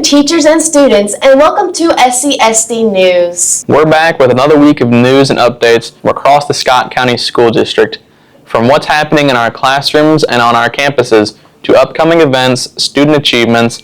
teachers and students, and welcome to SCSD News. We're back with another week of news and updates from across the Scott County School District. From what's happening in our classrooms and on our campuses to upcoming events, student achievements,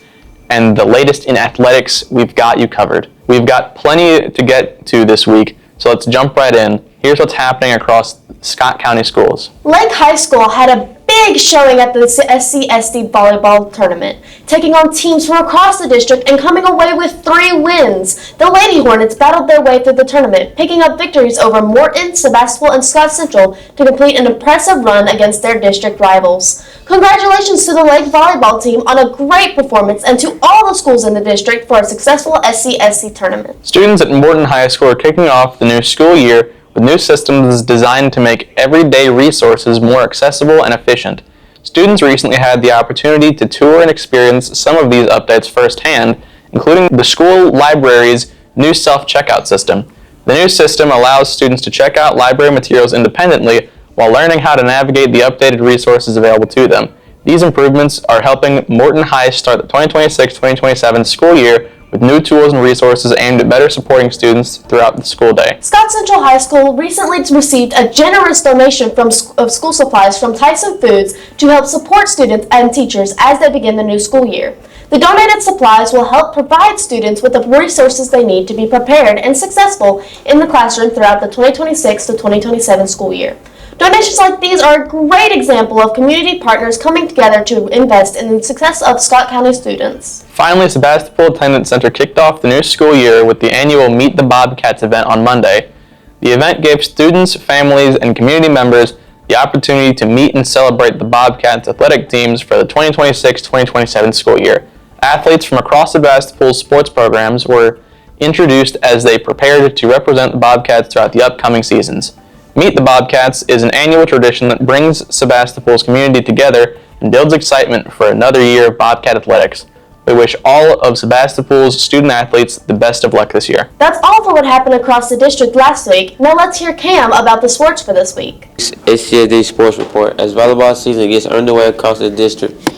and the latest in athletics, we've got you covered. We've got plenty to get to this week, so let's jump right in. Here's what's happening across Scott County schools. Lake High School had a big showing at the SCSD volleyball tournament, taking on teams from across the district and coming away with 3 wins. The Lady Hornets battled their way through the tournament, picking up victories over Morton, Sebastopol, and Scott Central to complete an impressive run against their district rivals. Congratulations to the Lake volleyball team on a great performance and to all the schools in the district for a successful SCSD tournament. Students at Morton High School are kicking off the new school year with new systems designed to make everyday resources more accessible and efficient. Students recently had the opportunity to tour and experience some of these updates firsthand, including the school library's new self-checkout system. The new system allows students to check out library materials independently while learning how to navigate the updated resources available to them. These improvements are helping Morton High start the 2026-2027 school year with new tools and resources aimed at better supporting students throughout the school day. Scott Central High School recently received a generous donation of school supplies from Tyson Foods to help support students and teachers as they begin the new school year. The donated supplies will help provide students with the resources they need to be prepared and successful in the classroom throughout the 2026 to 2027 school year. Donations like these are a great example of community partners coming together to invest in the success of Scott County students. Finally, Sebastopol Attendance Center kicked off the new school year with the annual Meet the Bobcats event on Monday. The event gave students, families, and community members the opportunity to meet and celebrate the Bobcats athletic teams for the 2026-2027 school year. Athletes from across Sebastopol's sports programs were introduced as they prepared to represent the Bobcats throughout the upcoming seasons. Meet the Bobcats is an annual tradition that brings Sebastopol's community together and builds excitement for another year of Bobcat athletics. We wish all of Sebastopol's student athletes the best of luck this year. That's all for what happened across the district last week. Now let's hear Cam about the sports for this week. SCSD Sports Report. As volleyball season gets underway across the district,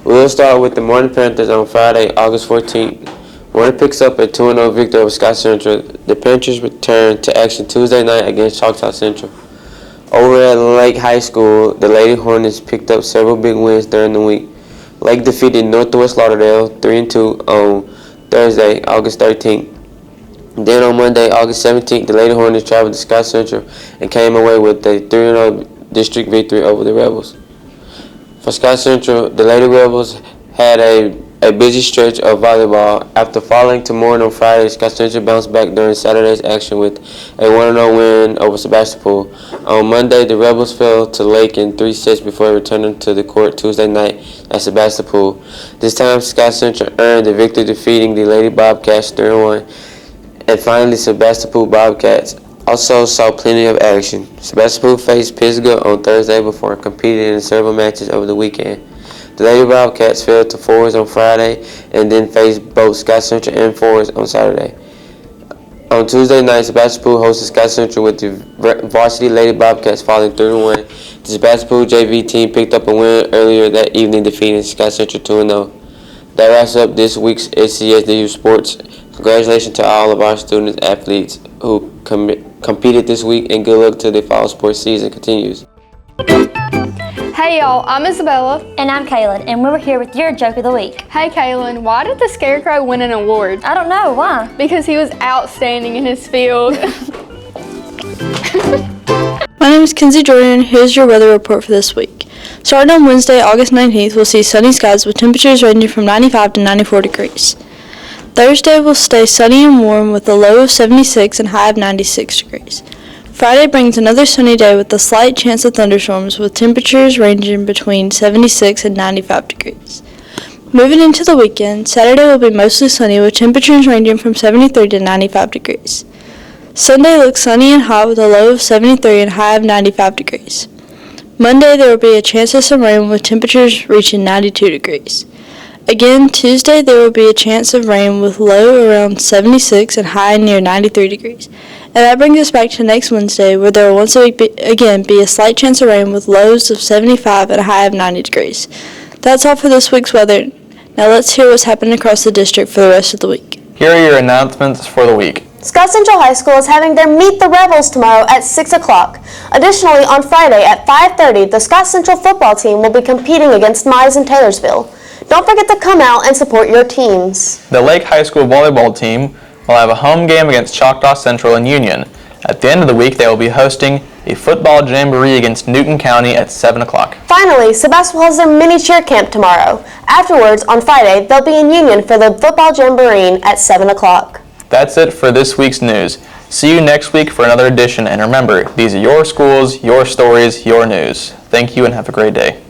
we will start with the Morton Panthers on Friday, August 14th. Morton picks up a 2-0 victory over Scott Central. The Panthers return to action Tuesday night against Choctaw Central. Over at Lake High School, the Lady Hornets picked up several big wins during the week. Lake defeated Northwest Lauderdale 3-2 on Thursday, August 13th. Then on Monday, August 17th, the Lady Hornets traveled to Scott Central and came away with a 3-0 district victory over the Rebels. For Scott Central, the Lady Rebels had a busy stretch of volleyball. After falling to Morton on Friday, Scott Central bounced back during Saturday's action with a 1-0 win over Sebastopol. On Monday, the Rebels fell to Lake in 3 sets before returning to the court Tuesday night at Sebastopol. This time, Scott Central earned the victory, defeating the Lady Bobcats 3-1. And finally, Sebastopol Bobcats also saw plenty of action. Sebastopol faced Pisgah on Thursday before competing in several matches over the weekend. The Lady Bobcats fell to fours on Friday and then faced both Scott Central and fours on Saturday. On Tuesday night, Sebastopol hosted Scott Central with the varsity Lady Bobcats falling 3-1. The Sebastopol JV team picked up a win earlier that evening, defeating Scott Central 2-0. That wraps up this week's SCSD Sports. Congratulations to all of our students athletes who competed this week, and good luck till the fall sports season continues. Hey y'all, I'm Isabella. And I'm Kaylin, and we're here with your Joke of the Week. Hey Kaylin, why did the Scarecrow win an award? I don't know, why? Because he was outstanding in his field. My name is Kinsey Jordan, and here's your weather report for this week. Starting on Wednesday, August 19th, we'll see sunny skies with temperatures ranging from 95 to 94 degrees. Thursday will stay sunny and warm with a low of 76 and high of 96 degrees. Friday brings another sunny day with a slight chance of thunderstorms with temperatures ranging between 76 and 95 degrees. Moving into the weekend, Saturday will be mostly sunny with temperatures ranging from 73 to 95 degrees. Sunday looks sunny and hot with a low of 73 and high of 95 degrees. Monday there will be a chance of some rain with temperatures reaching 92 degrees. Again, Tuesday there will be a chance of rain with low around 76 and high near 93 degrees. And that brings us back to next Wednesday, where there will once again be a slight chance of rain with lows of 75 and a high of 90 degrees. That's all for this week's weather. Now let's hear what's happening across the district for the rest of the week. Here are your announcements for the week. Scott Central High School is having their Meet the Rebels tomorrow at 6 o'clock. Additionally, on Friday at 5:30, the Scott Central football team will be competing against Mize in Taylorsville. Don't forget to come out and support your teams. The Lake High School volleyball team will have a home game against Choctaw Central and Union. At the end of the week, they will be hosting a football jamboree against Newton County at 7 o'clock. Finally, Sebastopol has their mini cheer camp tomorrow. Afterwards, on Friday, they'll be in Union for the football jamboree at 7 o'clock. That's it for this week's news. See you next week for another edition, and remember, these are your schools, your stories, your news. Thank you and have a great day.